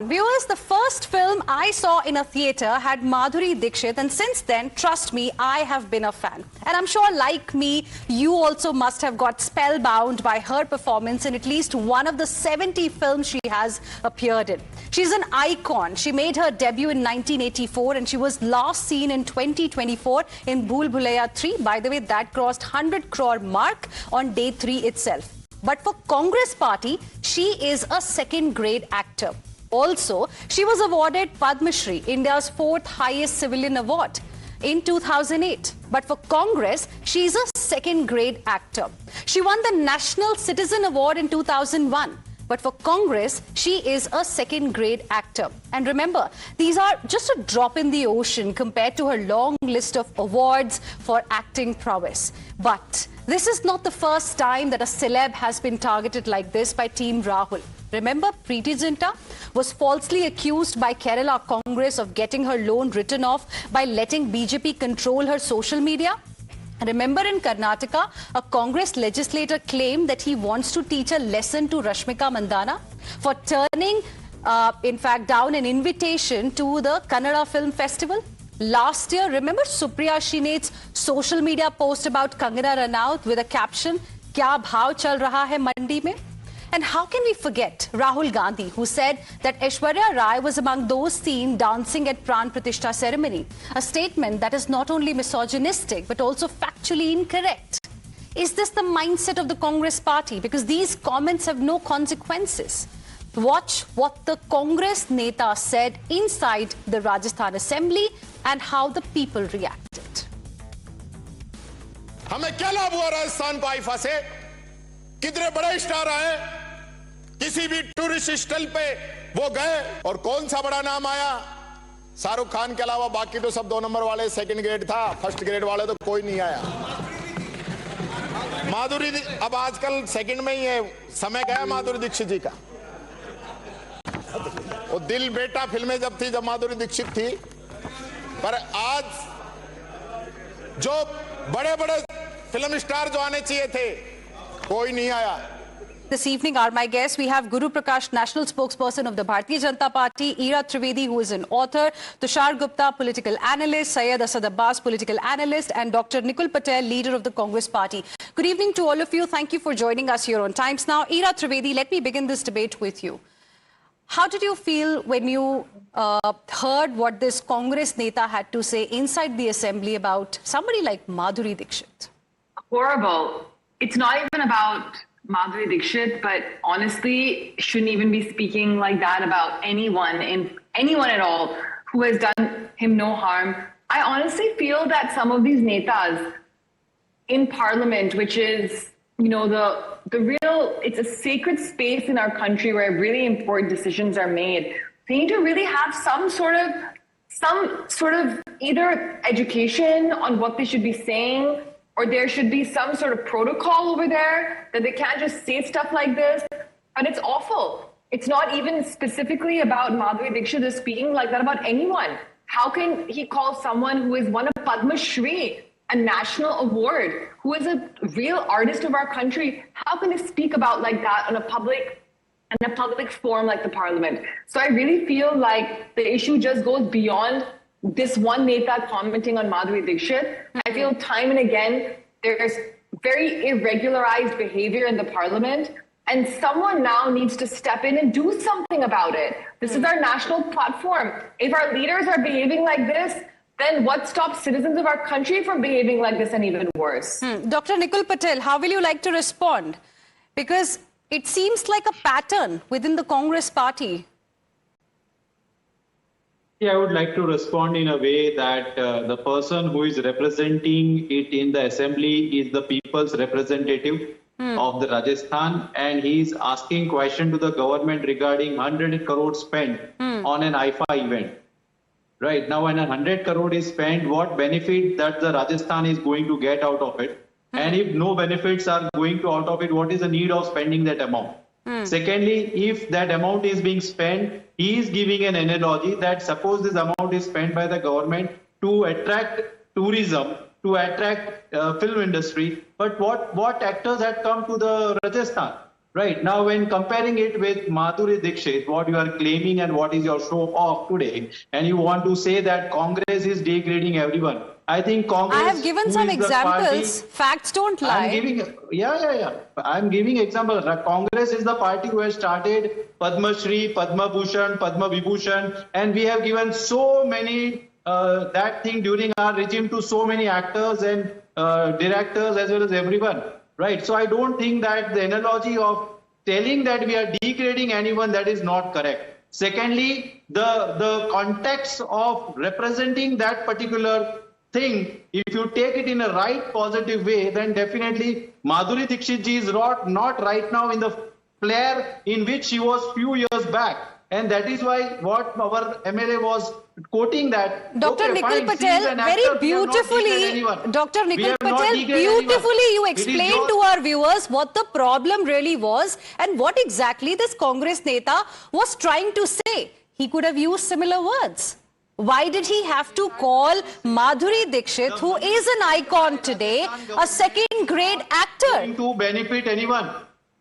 Viewers, the first film I saw in a theatre had Madhuri Dixit, and since then, trust me, I have been a fan. And I'm sure, like me, you also must have got spellbound by her performance in at least one of the 70 films she has appeared in. She's an icon. She made her debut in 1984 and she was last seen in 2024 in Bhool Bhulaiyaa 3. By the way, that crossed 100 crore mark on day 3 itself. But for Congress party, she is a second-grade actor. Also, she was awarded Padma Shri, India's 4th highest civilian award, in 2008. But for Congress, she is a second-grade actor. She won the National Citizen Award in 2001. But for Congress, she is a second-grade actor. And remember, these are just a drop in the ocean compared to her long list of awards for acting prowess. But this is not the first time that a celeb has been targeted like this by Team Rahul. Remember, Preity Zinta was falsely accused by Kerala Congress of getting her loan written off by letting BJP control her social media. Remember, in Karnataka, a Congress legislator claimed that he wants to teach a lesson to Rashmika Mandanna for turning, in fact, down an invitation to the Kannada Film Festival. Last year, remember Supriya Shinet's social media post about Kangana Ranaut with a caption, "Kya bhav chal raha hai mandi mein?" And how can we forget Rahul Gandhi, who said that Aishwarya Rai was among those seen dancing at Pran Pratishtha ceremony, a statement that is not only misogynistic but also factually incorrect. Is this the mindset of the Congress party? Because these comments have no consequences. Watch what the Congress Neta said inside the Rajasthan Assembly and how the people reacted. हमें क्या लाभ हुआ राजस्थान को IIFA से? कितने बड़े star आए, किसी भी टूरिस्ट स्थल पे वो गए और कौन सा बड़ा नाम आया? शाहरुख खान के अलावा बाकी तो सब 2 नंबर वाले, सेकंड ग्रेड था, फर्स्ट ग्रेड वाले तो कोई नहीं आया। माधुरी अब आजकल सेकंड में ही है, समय गया माधुरी दीक्षित जी का। वो दिल बेटा फिल्में जब थी, जब माधुरी दीक्षित थी, पर आज जो बड़े बड़े फिल्म स्टार जो आने चाहिए थे, कोई नहीं आया। This evening are my guests. We have Guru Prakash, national spokesperson of the Bharatiya Janata Party, Ira Trivedi, who is an author, Tushar Gupta, political analyst, Syed Asad Abbas, political analyst, and Dr. Nikul Patel, leader of the Congress party. Good evening to all of you. Thank you for joining us here on Times Now. Ira Trivedi, let me begin this debate with you. How did you feel when you heard what this Congress Neta had to say inside the assembly about somebody like Madhuri Dixit? Horrible. It's not even about Madhuri Dixit, but honestly, shouldn't even be speaking like that about anyone at all who has done him no harm. I honestly feel that some of these netas in parliament, which is, you know, it's a sacred space in our country where really important decisions are made. They need to really have some sort of either education on what they should be saying, or there should be some sort of protocol over there that they can't just say stuff like this. And it's awful. It's not even specifically about Madhuri Dixit is speaking like that about anyone. How can he call someone who is won a Padma Shri, a national award, who is a real artist of our country? How can he speak about like that in a public forum like the parliament? So I really feel like the issue just goes beyond this one neta commenting on Madhuri Dixit. I feel time and again there's very irregularized behavior in the parliament, and someone now needs to step in and do something about it. This is our national platform. If our leaders are behaving like this, then what stops citizens of our country from behaving like this and even worse? Dr. Nikul Patel, how will you like to respond? Because it seems like a pattern within the Congress party. Yeah, I would like to respond in a way that the person who is representing it in the assembly is the people's representative of the Rajasthan, and he is asking question to the government regarding 100 crore spent on an IFA event. Right now, when 100 crore is spent, what benefit that the Rajasthan is going to get out of it? And if no benefits are going to out of it, what is the need of spending that amount? Secondly, if that amount is being spent, he is giving an analogy that suppose this amount is spent by the government to attract tourism, to attract film industry, but what actors had come to the Rajasthan? Right. Now, when comparing it with Madhuri Dixit, what you are claiming and what is your show off today, and you want to say that Congress is degrading everyone. I think Congress. I have given some examples. Facts don't lie. I'm giving examples. Congress is the party who has started Padma Shri, Padma Bhushan, Padma Vibhushan, and we have given so many that thing during our regime to so many actors and directors as well as everyone. Right. So I don't think that the analogy of telling that we are degrading anyone, that is not correct. Secondly, the context of representing that particular thing, if you take it in a right positive way, then definitely Madhuri Dixit ji is not right now in the flare in which she was few years back. And that is why what our MLA was quoting that. Dr. Okay, Nikhil fine, Patel, very beautifully, Dr. Nikhil Patel, beautifully you explained to our viewers what the problem really was and what exactly this Congress Neta was trying to say. He could have used similar words. Why did he have to call Madhuri Dixit, who is an icon today, a second-grade actor? Going to benefit anyone.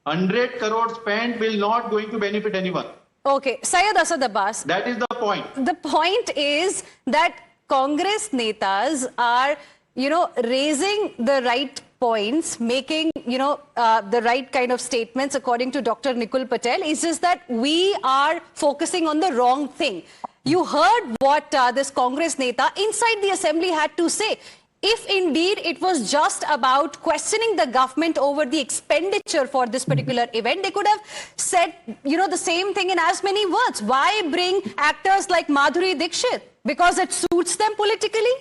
100 crore spent will not going to benefit anyone. Okay, Syed Asad Abbas. That is the point. The point is that Congress netas are, raising the right points, making, the right kind of statements according to Dr. Nikhil Patel. It's just that we are focusing on the wrong thing. You heard what this Congress neta inside the assembly had to say. If indeed it was just about questioning the government over the expenditure for this particular event, they could have said, the same thing in as many words. Why bring actors like Madhuri Dixit? Because it suits them politically?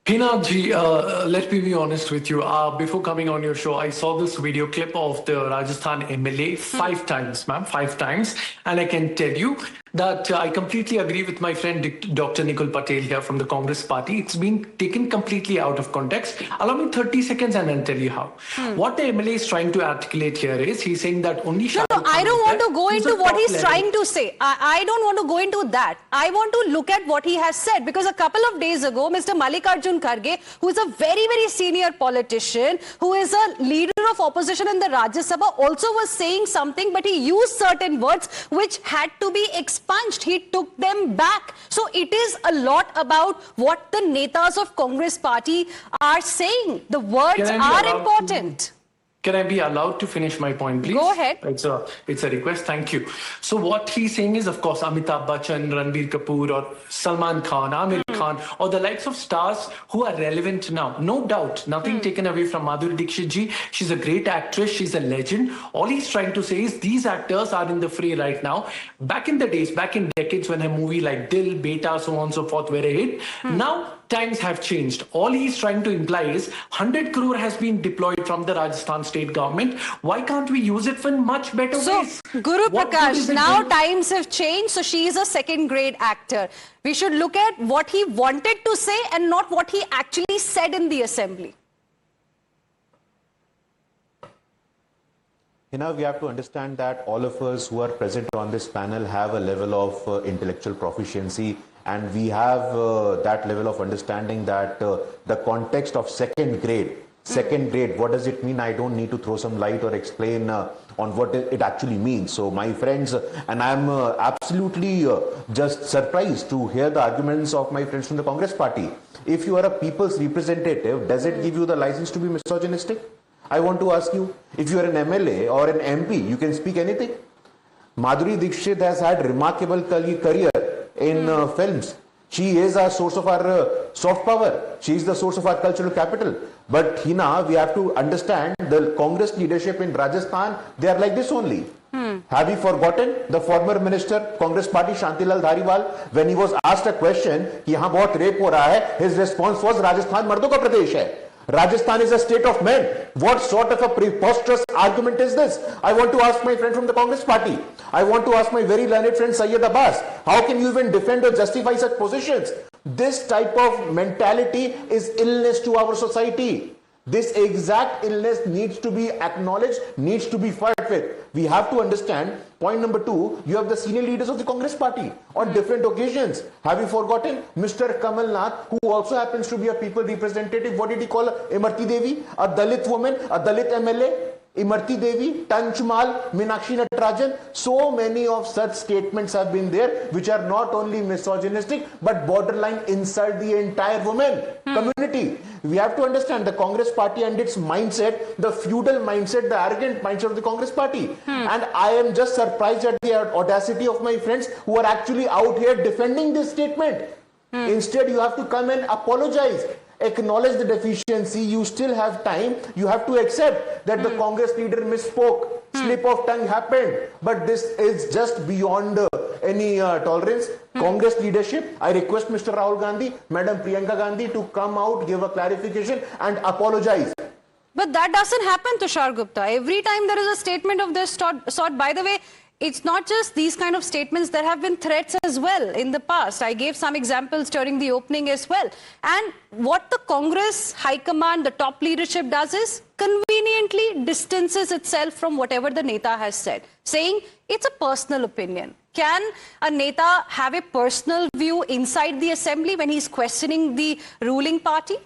Heena ji, let me be honest with you. Before coming on your show, I saw this video clip of the Rajasthan MLA 5 times, ma'am, 5 times. And I can tell you that I completely agree with my friend Dr. Nikhil Patel here from the Congress party. It's been taken completely out of context. Allow me 30 seconds and I'll tell you how. What the MLA is trying to articulate here is he's saying that only No, I don't want to go into what he's trying to say. I don't want to go into that. I want to look at what he has said, because a couple of days ago, Mr. Mallikarjun Kharge, who is a very, very senior politician, who is a leader of opposition in the Rajya Sabha, also was saying something, but he used certain words which had to be expunged. He took them back. So it is a lot about what the netas of Congress party are saying. The words are important. Can I be allowed to finish my point, please? Go ahead. It's a request. Thank you. So what he's saying is, of course, Amitabh Bachchan, Ranbir Kapoor, or Salman Khan, Amir Khan, or the likes of stars who are relevant now. No doubt, nothing taken away from Madhuri Dixit ji. She's a great actress. She's a legend. All he's trying to say is these actors are in the fray right now. Back in the days, back in decades, when a movie like Dil, Beta, so on and so forth were a hit, now times have changed. All he's trying to imply is 100 crore has been deployed from the Rajasthan state government. Why can't we use it for much better ways? So, Guru Prakash, now times have changed, so she is a second-grade actor. We should look at what he wanted to say and not what he actually said in the assembly. Now we have to understand that all of us who are present on this panel have a level of intellectual proficiency, and we have that level of understanding that the context of second grade, what does it mean? I don't need to throw some light or explain on what it actually means. So my friends, and I'm absolutely just surprised to hear the arguments of my friends from the Congress party. If you are a people's representative, does it give you the license to be misogynistic? I want to ask you, if you are an MLA or an MP, you can speak anything. Madhuri Dixit has had remarkable career in films. She is a source of our soft power. She is the source of our cultural capital. But Heena, we have to understand the Congress leadership in Rajasthan, they are like this only. Have you forgotten the former minister, Congress party, Shantilal Dhariwal, when he was asked a question, कि यहाँ बहुत rape हो रहा है, his response was, Rajasthan मर्दों का प्रदेश है. Rajasthan is a state of men. What sort of a preposterous argument is this? I want to ask my friend from the Congress party. I want to ask my very learned friend Syed Abbas. How can you even defend or justify such positions? This type of mentality is illness to our society. This exact illness needs to be acknowledged, needs to be fought with. We have to understand, point number 2, you have the senior leaders of the Congress party on different occasions. Have you forgotten Mr. Kamal Nath, who also happens to be a people representative? What did he call Imarti Devi? A Dalit woman, a Dalit MLA? Imarti Devi, Tanchmal, Meenakshi Natarajan, so many of such statements have been there which are not only misogynistic but borderline insult the entire women community. We have to understand the Congress party and its mindset, the feudal mindset, the arrogant mindset of the Congress party. And I am just surprised at the audacity of my friends who are actually out here defending this statement. Instead, you have to come and apologize. Acknowledge the deficiency. You still have time. You have to accept that the Congress leader misspoke. Slip of tongue happened. But this is just beyond any tolerance. Congress leadership, I request Mr. Rahul Gandhi, Madam Priyanka Gandhi to come out, give a clarification and apologize. But that doesn't happen, Tushar Gupta. Every time there is a statement of this sort, by the way, it's not just these kind of statements, there have been threats as well in the past. I gave some examples during the opening as well. And what the Congress High Command, the top leadership does is conveniently distances itself from whatever the Neta has said, saying it's a personal opinion. Can a Neta have a personal view inside the assembly when he's questioning the ruling party?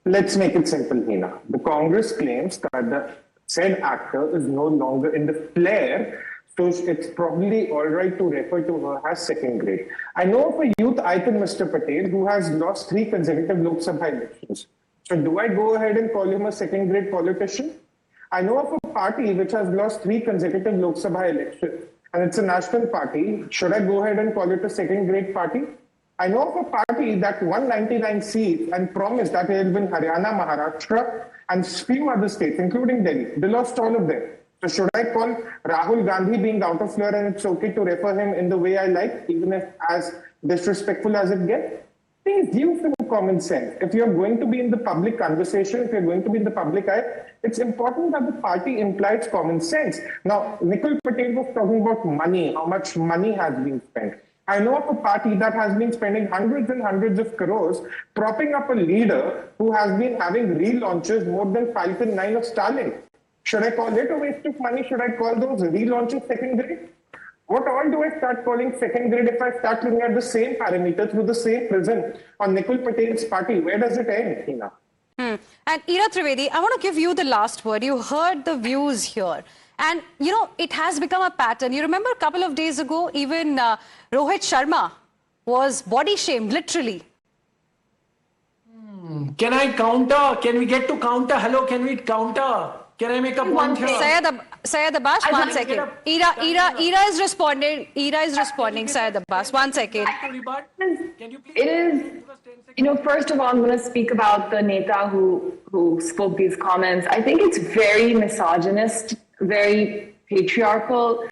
Let's make it simple, Heena. The Congress claims that the said actor is no longer in the flare, so it's probably all right to refer to her as second grade. I know of a youth icon, Mr. Patel, who has lost 3 consecutive Lok Sabha elections. So do I go ahead and call him a second grade politician? I know of a party which has lost 3 consecutive Lok Sabha elections, and it's a national party. Should I go ahead and call it a second grade party? I know of a party that won 99 seats and promised that it will win Haryana, Maharashtra, and few other states, including Delhi. They lost all of them. So should I call Rahul Gandhi being out of flair and it's okay to refer him in the way I like, even if as disrespectful as it gets? Please use some common sense. If you're going to be in the public conversation, if you're going to be in the public eye, it's important that the party implies common sense. Now, Nikul Patel was talking about money, how much money has been spent. I know of a party that has been spending hundreds and hundreds of crores propping up a leader who has been having relaunches more than Falcon 9 of Stalin. Should I call it a waste of money? Should I call those relaunches second grade? What all do I start calling second grade if I start looking at the same parameter through the same prism on Nikul Patel's party? Where does it end, Heena? And Ira Trivedi, I want to give you the last word. You heard the views here. And, you know, it has become a pattern. You remember a couple of days ago, even Rohit Sharma was body shamed, literally. Can I counter? Can we get to counter? Hello, can we counter? Can I make a point here? Syed Abbas, 1 second. Ira is responding. Syed Abbas, 1 second. It is, you know, first of all, I'm going to speak about the Neta who spoke these comments. I think it's very misogynist, very patriarchal.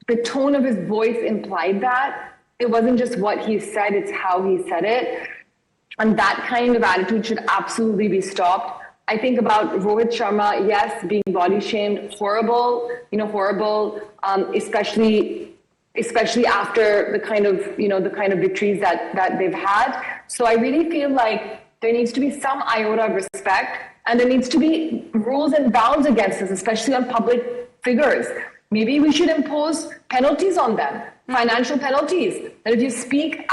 The tone of his voice implied that. It wasn't just what he said, it's how he said it. And that kind of attitude should absolutely be stopped. I think about Rohit Sharma, yes, being body shamed, horrible, especially after the kind of victories that they've had. So I really feel like there needs to be some iota of respect, and there needs to be rules and bounds against this, especially on public figures. Maybe we should impose penalties on them, financial penalties. That if you speak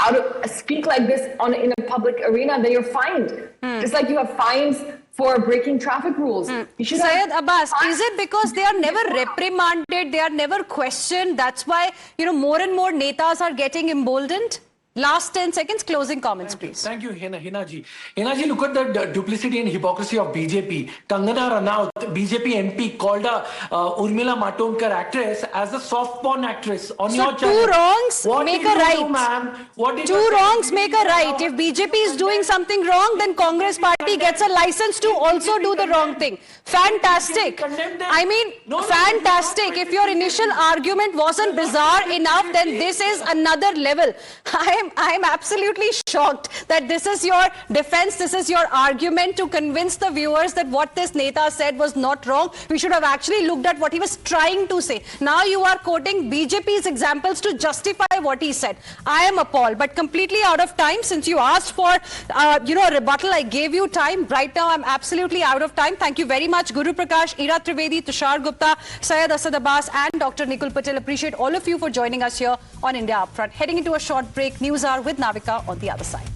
like this in a public arena, then you're fined. Just like you have fines for breaking traffic rules. Syed Abbas, is it because they are never reprimanded, they are never questioned? That's why, more and more netas are getting emboldened? Last 10 seconds, closing comments, please. Thank you, Heena ji. Heena ji, look at the duplicity and hypocrisy of BJP. Kangana Ranaut, BJP MP, called a Urmila Matondkar actress as a soft porn actress on your channel. Two wrongs make a right. Two wrongs make a right. If BJP is doing something wrong, then Congress party gets a license to also do the wrong thing. Fantastic. I mean, fantastic. If your initial argument wasn't bizarre enough, then this is another level. I'm absolutely shocked that this is your defense, this is your argument to convince the viewers that what this Neta said was not wrong. We should have actually looked at what he was trying to say. Now you are quoting BJP's examples to justify what he said. I am appalled, but completely out of time. Since you asked for, a rebuttal, I gave you time. Right now, I'm absolutely out of time. Thank you very much, Guru Prakash, Ira Trivedi, Tushar Gupta, Syed Asad Abbas, and Dr. Nikul Patel. Appreciate all of you for joining us here on India Upfront. Heading into a short break, news hour with Navika on the other side.